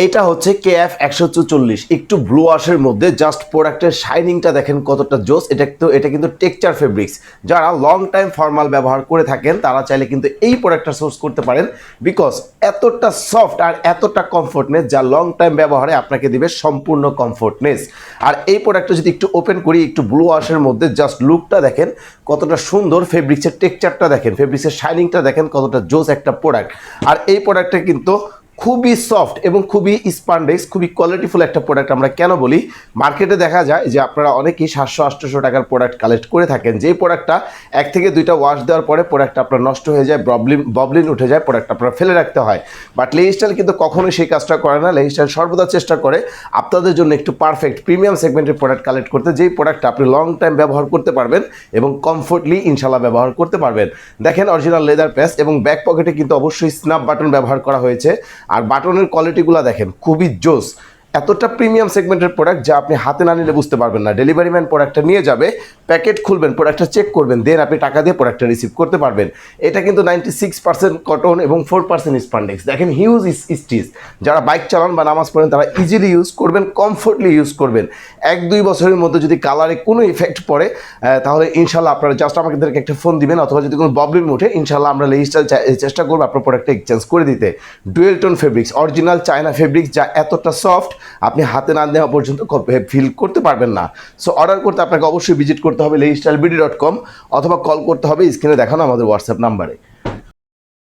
এটা হচ্ছে KF 144, একটু ব্লু ওয়াশের মধ্যে। জাস্ট প্রোডাক্টের শাইনিংটা দেখেন কতটা জোস। এটা কিন্তু টেক্সচার ফেব্রিক্স। যারা লং টাইম ফর্মাল ব্যবহার করে থাকেন তারা চাইলে কিন্তু এই প্রোডাক্টটা সোর্স করতে পারেন, বিকজ এতটা সফট আর এতটা কমফোর্টনেস যা লং টাইম ব্যবহারে আপনাকে দিবে সম্পূর্ণ কমফোর্টনেস। আর এই প্রোডাক্টটা যদি একটু ওপেন করি, একটু ব্লু ওয়াশের মধ্যে, জাস্ট লুকটা দেখেন কতটা সুন্দর, ফেব্রিক্সের টেক্সচারটা দেখেন, ফেব্রিক্সের শাইনিংটা দেখেন কতটা জোস একটা প্রোডাক্ট। আর এই প্রোডাক্টটা কিন্তু খুবই সফট এবং খুবই স্পান্ডেক্স, খুবই কোয়ালিটিফুল একটা প্রোডাক্ট। আমরা কেন বলি, মার্কেটে দেখা যায় যে আপনারা অনেকেই 700-800 টাকার প্রোডাক্ট কালেক্ট করে থাকেন, যেই প্রোডাক্টটা 1 থেকে 2টা ওয়াশ দেওয়ার পরে প্রোডাক্টটা আপনার নষ্ট হয়ে যায়, ববলিন উঠে যায়, প্রোডাক্ট আপনারা ফেলে রাখতে হয়। বাট লেইস্টাইল কিন্তু কখনোই সেই কাজটা করে না। লেইস্টাইল সর্বদা চেষ্টা করে আপনাদের জন্য একটু পারফেক্ট প্রিমিয়াম সেগমেন্টের প্রোডাক্ট কালেক্ট করতে, যেই প্রোডাক্টটা আপনি লং টাইম ব্যবহার করতে পারবেন এবং কমফোর্টলি ইনশাল্লাহ ব্যবহার করতে পারবেন। দেখেন অরিজিনাল লেদার প্যাচ এবং ব্যাক পকেটে কিন্তু অবশ্যই স্ন্যাপ বাটন ব্যবহার করা হয়েছে। আর বাটনের কোয়ালিটিগুলো দেখেন খুবই জোস। এতটা প্রিমিয়াম সেগমেন্টের প্রোডাক্ট যা আপনি হাতে না নিলে বুঝতে পারবেন না। ডেলিভারি ম্যান প্রোডাক্টটা নিয়ে যাবে, প্যাকেট খুলবেন, প্রোডাক্টটা চেক করবেন, দেন আপনি টাকা দিয়ে প্রোডাক্টটা রিসিভ করতে পারবেন। এটা কিন্তু 96% কটন এবং 4% স্পান্ডেক্স। দেখেন হিউজ স্টিচ। যারা বাইক চালান বা নামাজ পড়েন তারা ইজিলি ইউজ করবেন, কমফোর্টলি ইউজ করবেন। 1-2 বছরের মধ্যে যদি কালারে কোনো ইফেক্ট পড়ে তাহলে ইনশাল্লাহ আপনারা জাস্ট আমাদেরকে একটা ফোন দিবেন, অথবা যদি কোনো প্রবলেম ওঠে ইনশাল্লাহ আমরা লেইস্টাইল চেষ্টা করবো আপনার প্রোডাক্টটা এক্সচেঞ্জ করে দিতে। Dual tone fabrics, original China fabrics, যা এতটা সফট আপনি হাতে না দেওয়া পর্যন্ত ফিল করতে পারবেন না। সো অর্ডার করতে আপনাকে অবশ্যই ভিজিট করতে হবে leistalebd.com, অথবা কল করতে হবে স্ক্রিনে দেখানো আমাদের হোয়াটসঅ্যাপ নাম্বারে।